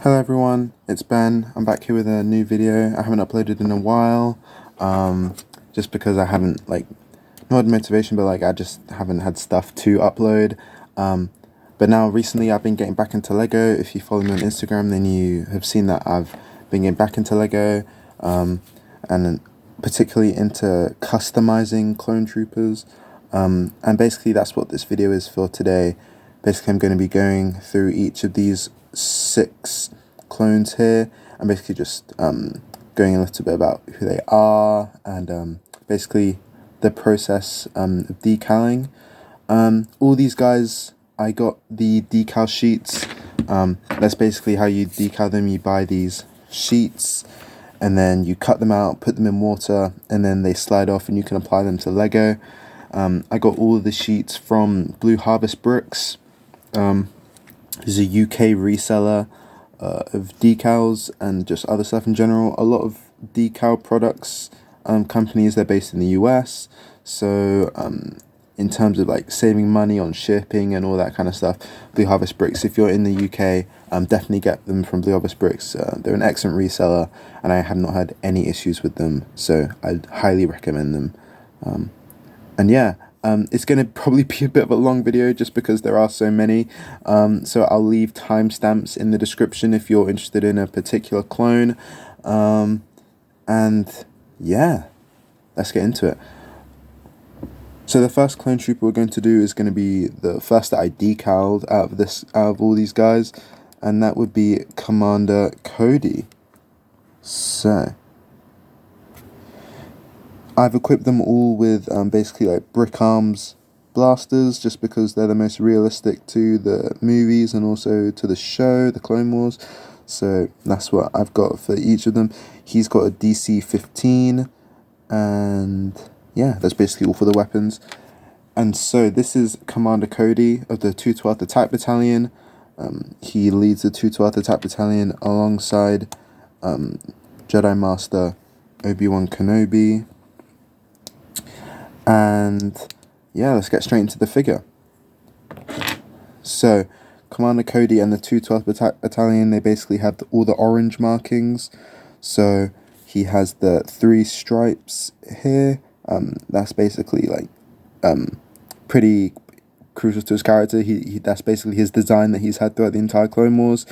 Hello everyone, it's Ben. I'm back here with a new video. I haven't uploaded in a while, just because I haven't not had motivation, but I just haven't had stuff to upload. But now recently I've been getting back into Lego. If you follow me on Instagram, then you have seen that I've been getting back into Lego, and particularly into customizing clone troopers. And basically that's what this video is for today. Basically I'm going to be going through each of these 6 clones here and basically just going a little bit about who they are and basically the process of decaling. All these guys, I got the decal sheets. That's basically how you decal them. You buy these sheets and then you cut them out, put them in water, and then they slide off and you can apply them to Lego. I got all of the sheets from Blue Harvest Bricks. He's a UK reseller of decals and just other stuff in general. A lot of decal products companies, they're based in the US, so in terms of saving money on shipping and all that kind of stuff, Blue Harvest Bricks, if you're in the UK, definitely get them from Blue Harvest Bricks. They're an excellent reseller and I have not had any issues with them, so I'd highly recommend them. And yeah, it's going to probably be a bit of a long video just because there are so many. So I'll leave timestamps in the description if you're interested in a particular clone. And yeah, let's get into it. So the first clone trooper we're going to do is going to be the first that I decaled out of all these guys, and that would be Commander Cody. So I've equipped them all with basically brick arms blasters just because they're the most realistic to the movies and also to the show, the Clone Wars. So that's what I've got for each of them. He's got a DC-15 and yeah, that's basically all for the weapons. And so this is Commander Cody of the 212th Attack Battalion. He leads the 212th Attack Battalion alongside Jedi Master Obi-Wan Kenobi. And yeah, let's get straight into the figure. So Commander Cody and the 212th Battalion, they basically have all the orange markings. So he has the 3 stripes here. That's basically pretty crucial to his character. He that's basically his design that he's had throughout the entire Clone Wars.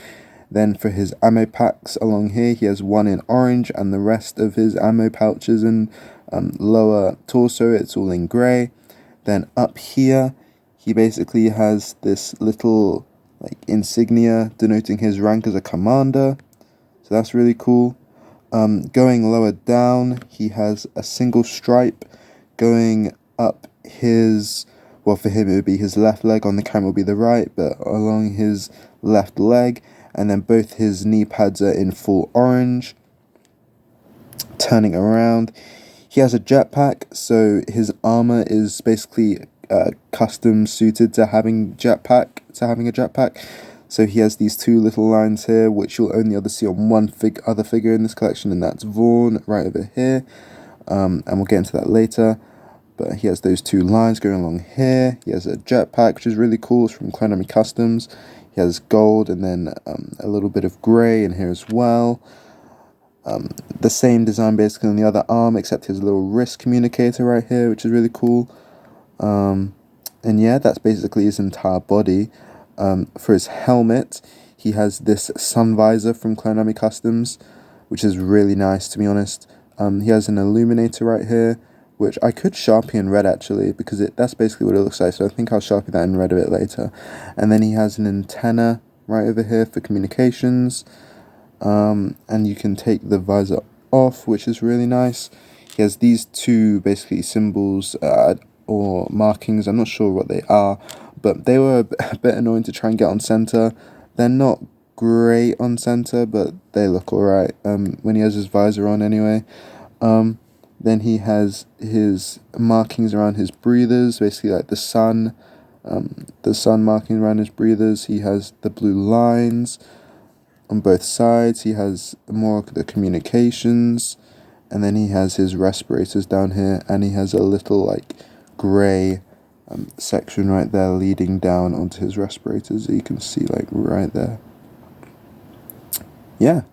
Then for his ammo packs along here, he has 1 in orange, and the rest of his ammo pouches and lower torso, it's all in grey. Then up here, he basically has this little insignia denoting his rank as a commander. So that's really cool. Going lower down, he has a single stripe going up his, well, for him it would be his left leg, on the camera would be the right, but along his left leg. And then both his knee pads are in full orange. Turning around, he has a jetpack, so his armor is basically custom suited to having a jetpack. So he has these 2 little lines here, which you'll only ever see on one other figure in this collection, and that's Vaughn right over here. And we'll get into that later. But he has those 2 lines going along here. He has a jetpack, which is really cool. It's from Clone Customs. He has gold and then a little bit of grey in here as well. The same design basically on the other arm, except his little wrist communicator right here, which is really cool. And yeah, that's basically his entire body. For his helmet, he has this sun visor from Clone Customs, which is really nice, to be honest. He has an illuminator right here, which I could Sharpie in red actually, because that's basically what it looks like, so I think I'll Sharpie that in red a bit later. And then he has an antenna right over here for communications, and you can take the visor off, which is really nice. He has these 2 basically symbols or markings, I'm not sure what they are, but they were a bit annoying to try and get on center. They're not great on center, but they look alright when he has his visor on anyway. Then he has his markings around his breathers, basically like the sun marking around his breathers. He has the blue lines on both sides. He has more of the communications, and then he has his respirators down here, and he has a little grey section right there leading down onto his respirators that you can see right there. yeah,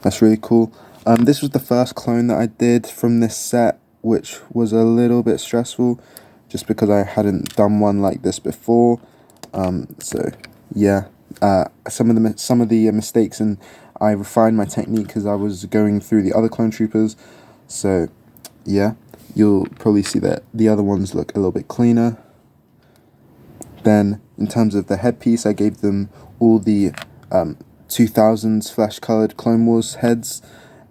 that's really cool. This was the first clone that I did from this set, which was a little bit stressful, just because I hadn't done one like this before. So yeah, some of the mistakes, and I refined my technique as I was going through the other clone troopers. So yeah, you'll probably see that the other ones look a little bit cleaner. Then in terms of the headpiece, I gave them all the 2000s flash colored Clone Wars heads,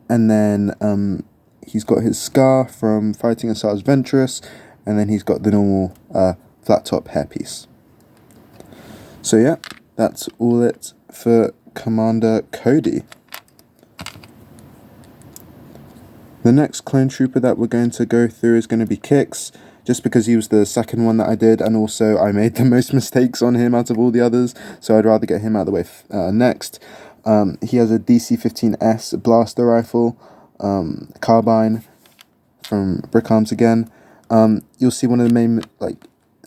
and then he's got his scar from fighting Asajj Ventress, and then he's got the normal flat top hairpiece. So yeah, that's all it for Commander Cody. The next clone trooper that we're going to go through is going to be Kix, just because he was the second one that I did, and also I made the most mistakes on him out of all the others, so I'd rather get him out of the way next. He has a DC-15S blaster rifle, carbine from Brick Arms again. You'll see one of the main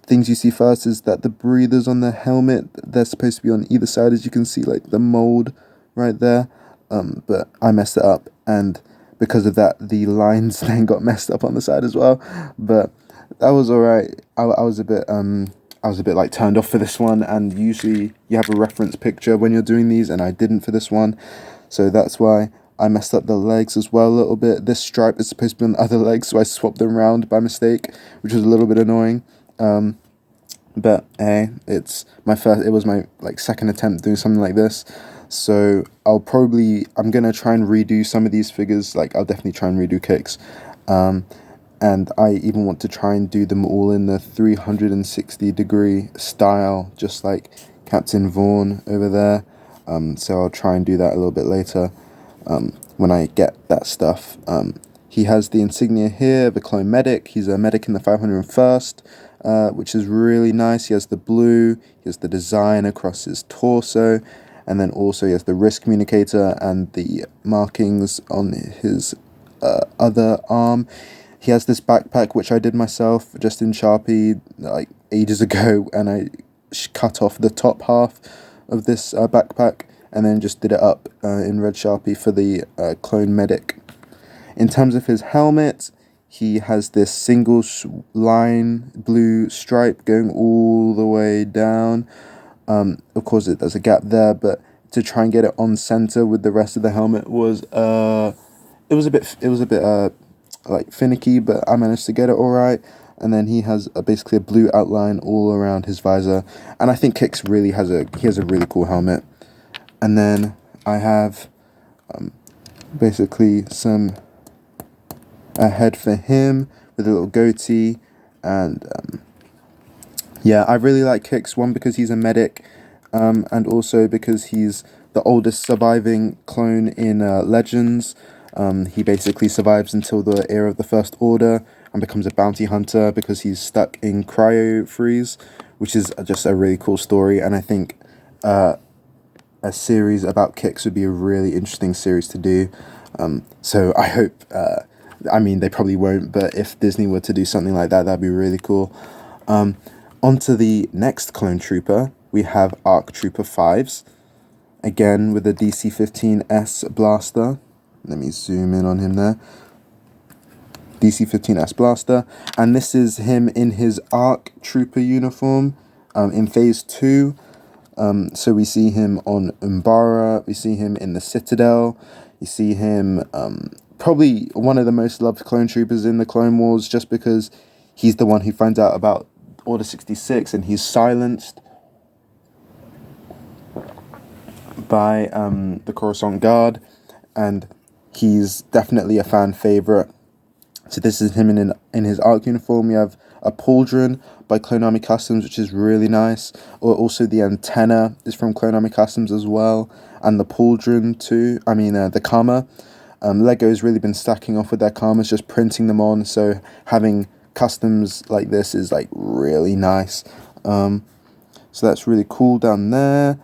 things you see first is that the breathers on the helmet, they're supposed to be on either side, as you can see, like the mold right there. But I messed it up, and because of that, the lines then got messed up on the side as well. But that was alright. I was a bit like turned off for this one, and usually you have a reference picture when you're doing these, and I didn't for this one, so that's why I messed up the legs as well a little bit. This stripe is supposed to be on the other leg, so I swapped them around by mistake, which was a little bit annoying. But hey, it was my second attempt doing something like this, so I'm gonna try and redo some of these figures. I'll definitely try and redo Kix, and I even want to try and do them all in the 360-degree style, just like Captain Vaughn over there. So I'll try and do that a little bit later, when I get that stuff. He has the insignia here, the clone medic. He's a medic in the 501st, which is really nice. He has the blue, he has the design across his torso, and then also he has the wrist communicator and the markings on his other arm. He has this backpack, which I did myself just in Sharpie ages ago, and I cut off the top half of this backpack and then just did it up in red Sharpie for the clone medic. In terms of his helmet, he has this single line blue stripe going all the way down. Of course, there's a gap there, but to try and get it on center with the rest of the helmet was it was a bit finicky, but I managed to get it all right. And then he has basically a blue outline all around his visor, and I think Kix really has a really cool helmet. And then I have basically a head for him with a little goatee, and yeah, I really like Kix, one because he's a medic, and also because he's the oldest surviving clone in Legends. He basically survives until the era of the First Order and becomes a bounty hunter because he's stuck in cryo freeze, which is just a really cool story, and I think a series about Kix would be a really interesting series to do. So I hope, they probably won't, but if Disney were to do something like that, that'd be really cool. On to the next clone trooper, we have ARC Trooper 5s, again with the DC-15S blaster. Let me zoom in on him there. DC-15S blaster, and this is him in his ARC Trooper uniform in Phase 2. So we see him on Umbara, we see him in the Citadel, you see him probably one of the most loved clone troopers in the Clone Wars, just because he's the one who finds out about Order 66 and he's silenced by the Coruscant Guard, and he's definitely a fan favorite. So this is him in his ARC uniform. We have a pauldron by Clone Army Customs, which is really nice. Or also the antenna is from Clone Army Customs as well, and the pauldron too. The Karma. Lego's really been stacking off with their Karmas, just printing them on. So having customs like this is really nice. So that's really cool down there.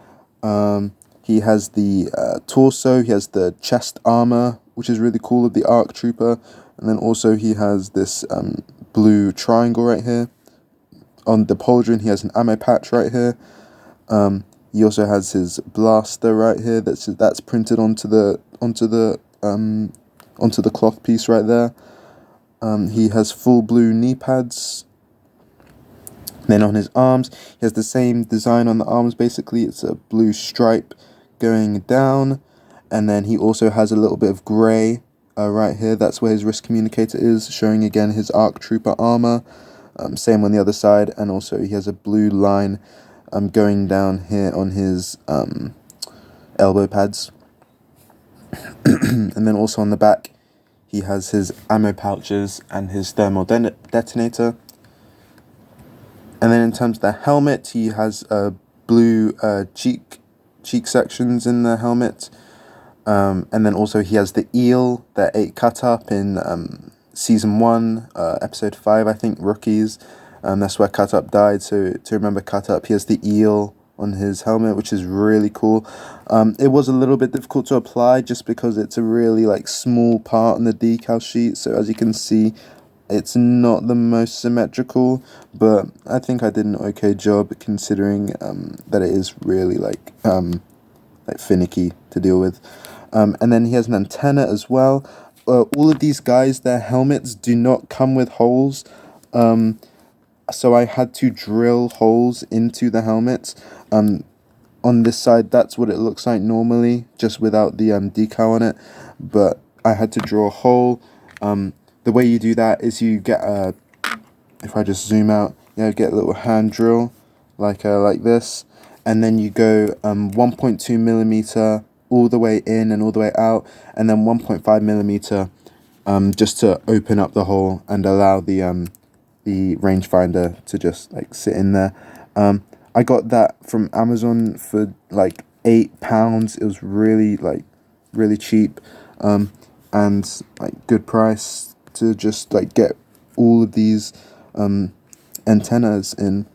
He has the torso. He has the chest armor, which is really cool, of the ARC Trooper. And then also he has this blue triangle right here. On the pauldron, he has an ammo patch right here. He also has his blaster right here. That's printed onto the cloth piece right there. He has full blue knee pads. Then on his arms, he has the same design on the arms. Basically, it's a blue stripe going down, and then he also has a little bit of grey right here. That's where his wrist communicator is, showing again his ARC Trooper armor. Same on the other side, and also he has a blue line going down here on his elbow pads. And then also on the back, he has his ammo pouches and his thermal detonator. And then in terms of the helmet, he has blue cheek sections in the helmet. And then also he has the eel that ate Cut Up in Season 1, Episode 5, I think, Rookies. That's where Cut Up died, so to remember Cut Up, he has the eel on his helmet, which is really cool. It was a little bit difficult to apply just because it's a really small part on the decal sheet, so as you can see, it's not the most symmetrical, but I think I did an okay job considering that it is really finicky to deal with. And then he has an antenna as well. All of these guys, their helmets do not come with holes, so I had to drill holes into the helmets. On this side, that's what it looks like normally, just without the decal on it, but I had to draw a hole. The way you do that is you get if I just zoom out, get a little hand drill like this, and then you go 1.2 millimeter all the way in and all the way out, and then 1.5 millimeter just to open up the hole and allow the rangefinder to just sit in there. I got that from Amazon for £8. It was really cheap, and good price to just get all of these antennas in.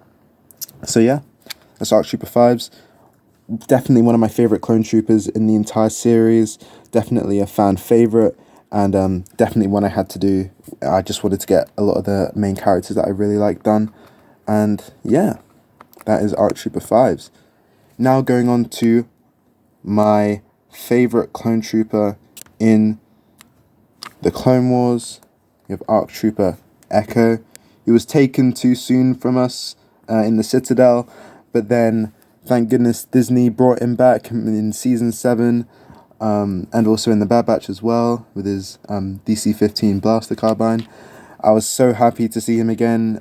So yeah, that's ARC Trooper 5s. Definitely one of my favorite clone troopers in the entire series. Definitely a fan favorite, and definitely one I had to do. I just wanted to get a lot of the main characters that I really like done, and yeah, that is ARC Trooper 5s. Now going on to my favorite clone trooper in the Clone Wars. We have ARC Trooper Echo. He was taken too soon from us in the Citadel, but then thank goodness Disney brought him back in Season 7, and also in the Bad Batch as well, with his DC-15 blaster carbine. I was so happy to see him again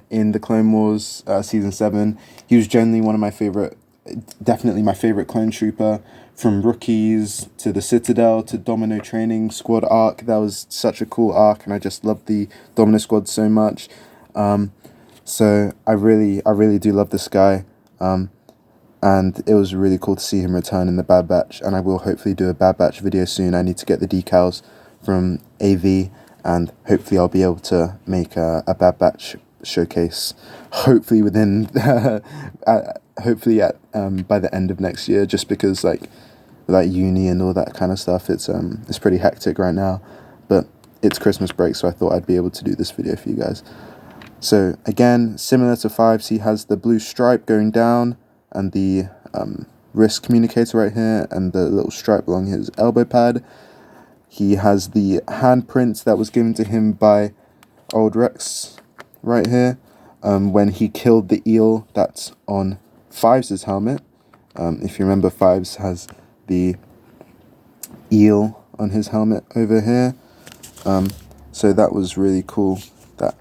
in the Clone Wars Season 7. He was generally one of my favorite, definitely my favorite clone trooper, from Rookies to the Citadel to Domino Training Squad arc. That was such a cool arc, and I just loved the Domino Squad so much. So I really do love this guy. And it was really cool to see him return in the Bad Batch, and I will hopefully do a Bad Batch video soon. I need to get the decals from AV, and hopefully I'll be able to make a Bad Batch showcase, hopefully within hopefully by the end of next year, just because uni and all that kind of stuff, it's pretty hectic right now, but it's Christmas break, so I thought I'd be able to do this video for you guys. So again, similar to 5s, he has the blue stripe going down and the wrist communicator right here and the little stripe along his elbow pad. He has the handprint that was given to him by Old Rex right here when he killed the eel that's on 5's helmet. If you remember, 5's has the eel on his helmet over here. So that was really cool that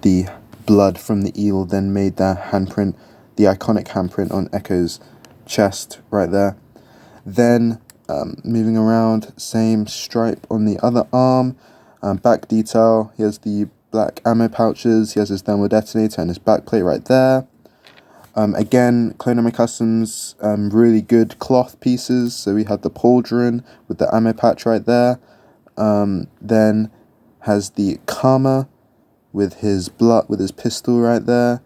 the blood from the eel then made that handprint, the iconic handprint on Echo's chest right there. Then moving around, same stripe on the other arm. Back detail, he has the black ammo pouches, he has his thermal detonator and his backplate right there. Again, Clone Army Customs, really good cloth pieces. So we have the pauldron with the ammo patch right there. Then has the Karma with his pistol right there.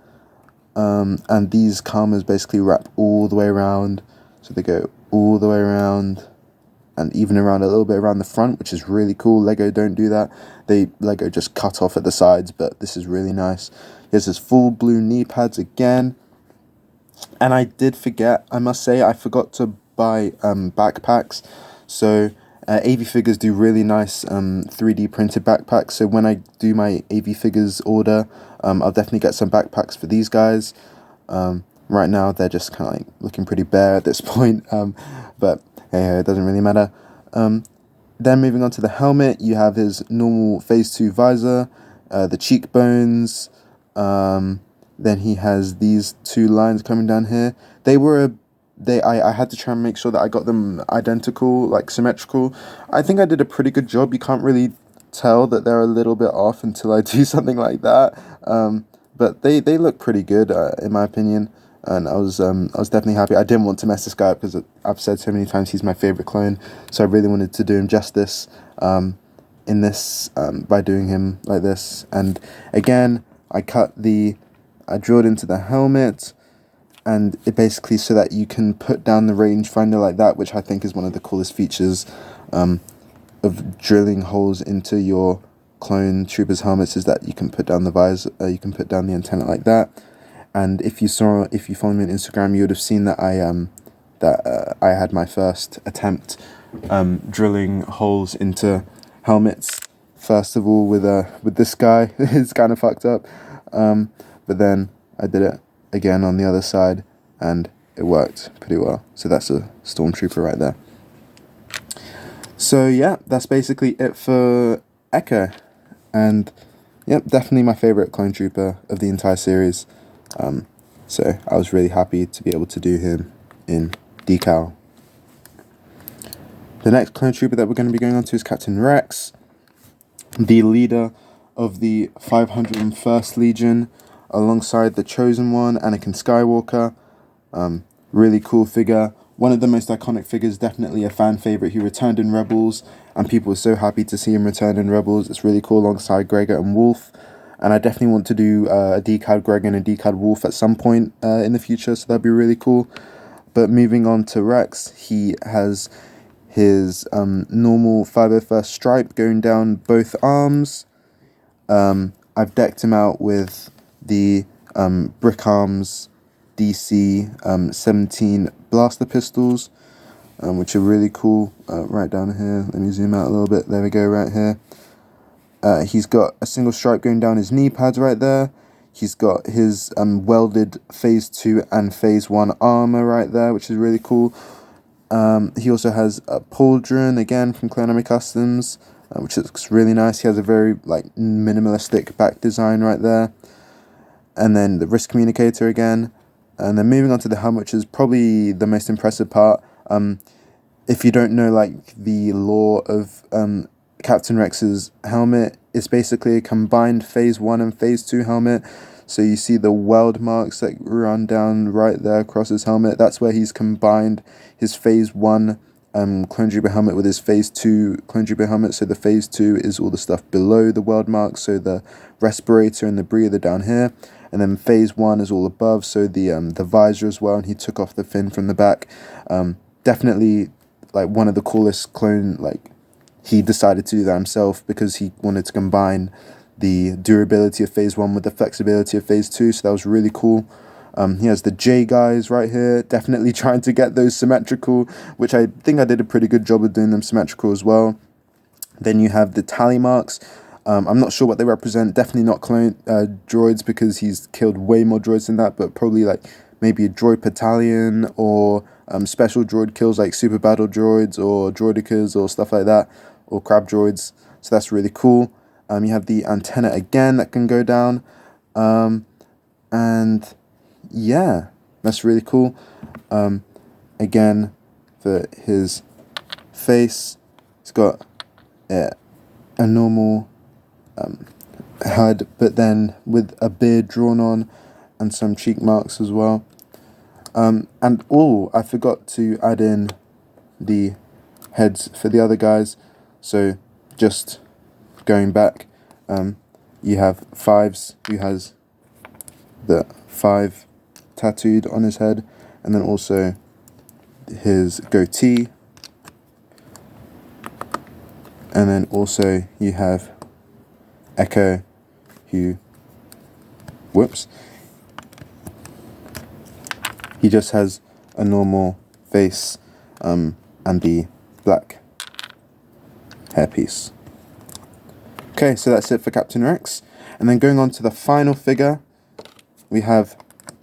And these Karmas basically wrap all the way around. So they go all the way around and even around a little bit around the front, which is really cool. Lego don't do that. Lego just cut off at the sides, but this is really nice. He has his full blue knee pads again. And I did forget, I must say, I forgot to buy backpacks. So AV Figures do really nice 3D printed backpacks. So when I do my AV Figures order, I'll definitely get some backpacks for these guys. Right now they're just kind of like looking pretty bare at this point, but hey, it doesn't really matter. Then moving on to the helmet, you have his normal Phase 2 visor, the cheekbones. Then he has these two lines coming down here. I had to try and make sure that I got them identical, like symmetrical. I think I did a pretty good job. You can't really tell that they're a little bit off until I do something like that. But they look pretty good, in my opinion. And I was definitely happy. I didn't want to mess this guy up because I've said so many times he's my favorite clone. So I really wanted to do him justice in this by doing him like this. And again, I drilled into the helmet, and it basically so that you can put down the rangefinder like that, which I think is one of the coolest features of drilling holes into your clone troopers' helmets, is that you can put down the visor, you can put down the antenna like that. And if you follow me on Instagram, you would have seen that I had my first attempt drilling holes into helmets. First of all, with this guy, it's kind of fucked up, but then I did it again on the other side, and it worked pretty well. So that's a stormtrooper right there. So yeah, that's basically it for Echo, and yep, definitely my favorite clone trooper of the entire series. So I was really happy to be able to do him in decal. The next clone trooper that we're going to be going on to is Captain Rex, the leader of the 501st Legion, alongside the Chosen One, Anakin Skywalker. Really cool figure. One of the most iconic figures, definitely a fan favorite. He returned in Rebels, and people were so happy to see him return in Rebels. It's really cool alongside Gregor and Wolf. And I definitely want to do a decaled Gregor and a decaled Wolf at some point in the future, so that'd be really cool. But moving on to Rex, he has his normal 501st stripe going down both arms. I've decked him out with the Brick Arms DC 17 blaster pistols, which are really cool. Right down here, let me zoom out a little bit. There we go, right here. He's got a single stripe going down his knee pads right there. He's got his welded Phase 2 and Phase 1 armor right there, which is really cool. He also has a pauldron, again, from Clone Army Customs, which looks really nice. He has a very minimalistic back design right there. And then the wrist communicator again. And then moving on to the helmet, which is probably the most impressive part. If you don't know the lore of Captain Rex's helmet, it's basically a combined Phase 1 and Phase 2 helmet. So you see the weld marks that run down right there across his helmet. That's where he's combined his Phase 1 Clone Trooper helmet with his Phase 2 Clone Trooper helmet. So the Phase 2 is all the stuff below the weld marks, so the respirator and the breather down here. And then Phase 1 is all above, so the visor as well, and he took off the fin from the back. Definitely one of the coolest clone, he decided to do that himself because he wanted to combine the durability of Phase 1 with the flexibility of Phase 2, so that was really cool. He has the J guys right here, definitely trying to get those symmetrical, which I think I did a pretty good job of doing them symmetrical as well. Then you have the tally marks. I'm not sure what they represent, definitely not clone droids, because he's killed way more droids than that, but probably maybe a droid battalion or special droid kills like super battle droids or droidicas or stuff like that, or crab droids, so that's really cool. You have the antenna again that can go down, and yeah, that's really cool. Again, for his face, he's got a normal head, but then with a beard drawn on and some cheek marks as well. And I forgot to add in the heads for the other guys. So just going back, you have Fives, who has the 5 tattooed on his head, and then also his goatee. And then also you have Echo, who, He just has a normal face and the black hairpiece. Okay, so that's it for Captain Rex. And then going on to the final figure, we have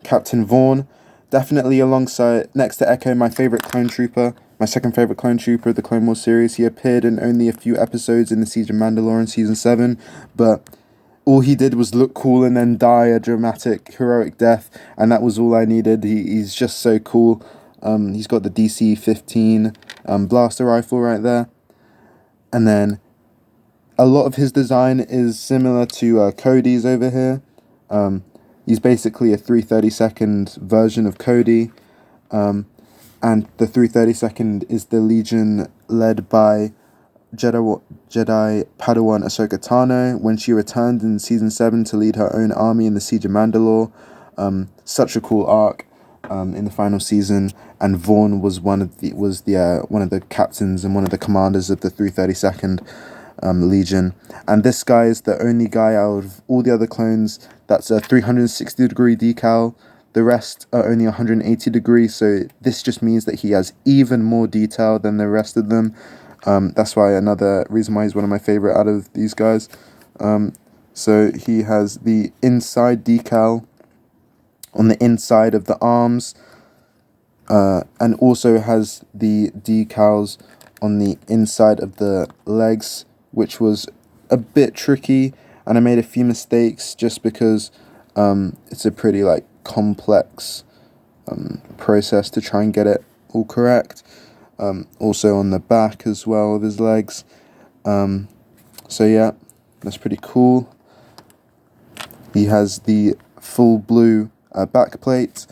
Captain Vaughn. Definitely alongside, next to Echo, my favourite clone trooper, my second favourite clone trooper of the Clone Wars series. He appeared in only a few episodes in the Siege of Mandalore in Season 7, but all he did was look cool and then die a dramatic, heroic death, and that was all I needed. He's just so cool. He's got the DC-15 blaster rifle right there. And then a lot of his design is similar to Cody's over here. He's basically a 332nd version of Cody. And the 332nd is the Legion led by Jedi Padawan Ahsoka Tano when she returned in Season 7 to lead her own army in the Siege of Mandalore. Such a cool arc in the final season, and Vaughn was one of the captains and one of the commanders of the 332nd Legion. And this guy is the only guy out of all the other clones that's a 360-degree decal. The rest are only 180 degrees, so this just means that he has even more detail than the rest of them. That's why another reason why he's one of my favorite out of these guys. So he has the inside decal on the inside of the arms, and also has the decals on the inside of the legs, which was a bit tricky, and I made a few mistakes just because it's a pretty complex process to try and get it all correct. Also on the back as well of his legs. So yeah, that's pretty cool. He has the full blue back plate.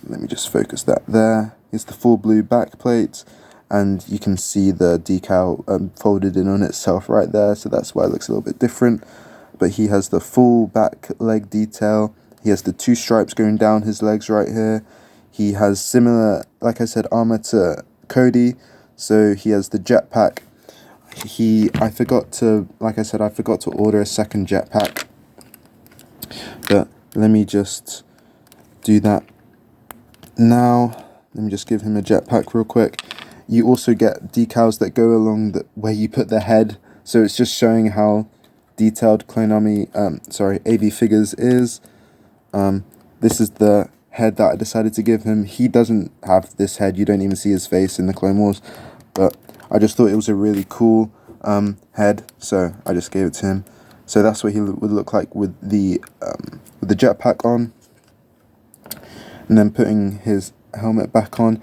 Let me just focus that there. It's the full blue back plate, and you can see the decal folded in on itself right there, so that's why it looks a little bit different. But he has the full back leg detail. He has the 2 stripes going down his legs right here. He has similar, like I said, armor to Cody, so he has the jetpack. I forgot to order a second jetpack, but let me just do that now. Let me just give him a jetpack real quick. You also get decals that go along where you put the head, so it's just showing how detailed Clone Army, AV Figures is. This is the head that I decided to give him. He doesn't have this head. You don't even see his face in the Clone Wars, but I just thought it was a really cool head, so I just gave it to him. So that's what he would look like with the jetpack on. And then putting his helmet back on.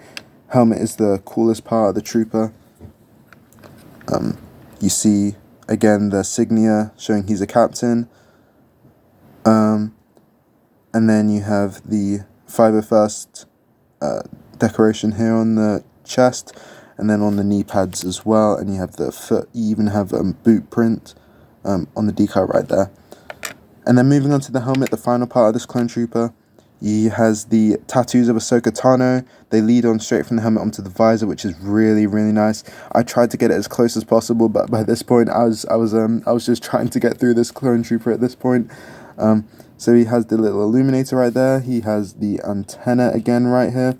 Helmet is the coolest part of the trooper. You see again the insignia showing he's a captain. And then you have the 501st decoration here on the chest, and then on the knee pads as well. And you have the foot. You even have boot print on the decal right there. And then moving on to the helmet, the final part of this clone trooper. He has the tattoos of Ahsoka Tano. They lead on straight from the helmet onto the visor, which is really, really nice. I tried to get it as close as possible, but by this point, I was just trying to get through this clone trooper at this point. So he has the little illuminator right there. He has the antenna again right here.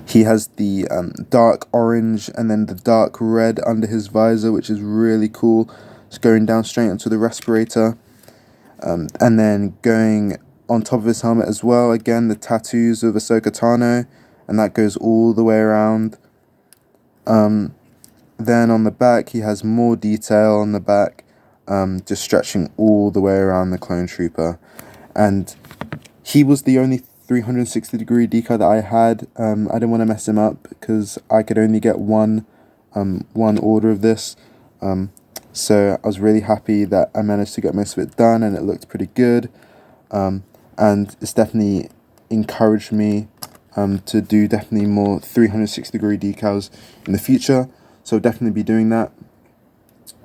He has the dark orange and then the dark red under his visor, which is really cool. It's going down straight onto the respirator. And then going on top of his helmet as well, again, the tattoos of Ahsoka Tano, and that goes all the way around. Then on the back, he has more detail on the back, just stretching all the way around the clone trooper. And he was the only 360-degree decal that I had. I didn't want to mess him up because I could only get one order of this. So I was really happy that I managed to get most of it done, and it looked pretty good. And it's definitely encouraged me to do definitely more 360-degree decals in the future. So I'll definitely be doing that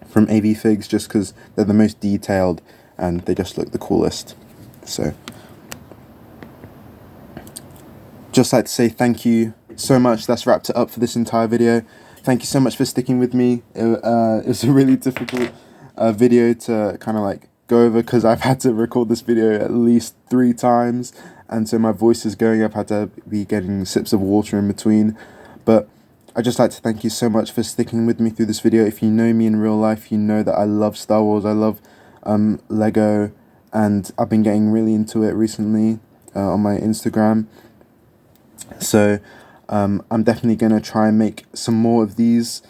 from AV Figs, just because they're the most detailed and they just look the coolest. So just like to say thank you so much. That's wrapped it up for this entire video. Thank you so much for sticking with me. It was a really difficult video to kind of go over, because I've had to record this video at least 3 times, and so my voice is going. I've had to be getting sips of water in between, but I'd just like to thank you so much for sticking with me through this video. If you know me in real life, you know that I love Star Wars. I love Lego, and I've been getting really into it recently on my Instagram. So I'm definitely going to try and make some more of these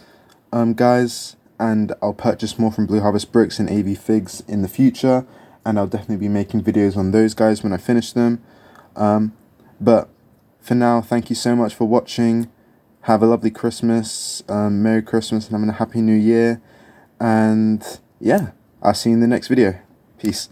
guys, and I'll purchase more from Blue Harvest Bricks and AV Figs in the future, and I'll definitely be making videos on those guys when I finish them. But for now, thank you so much for watching. Have a lovely Christmas, Merry Christmas, and having a Happy New Year. And yeah, I'll see you in the next video. Peace.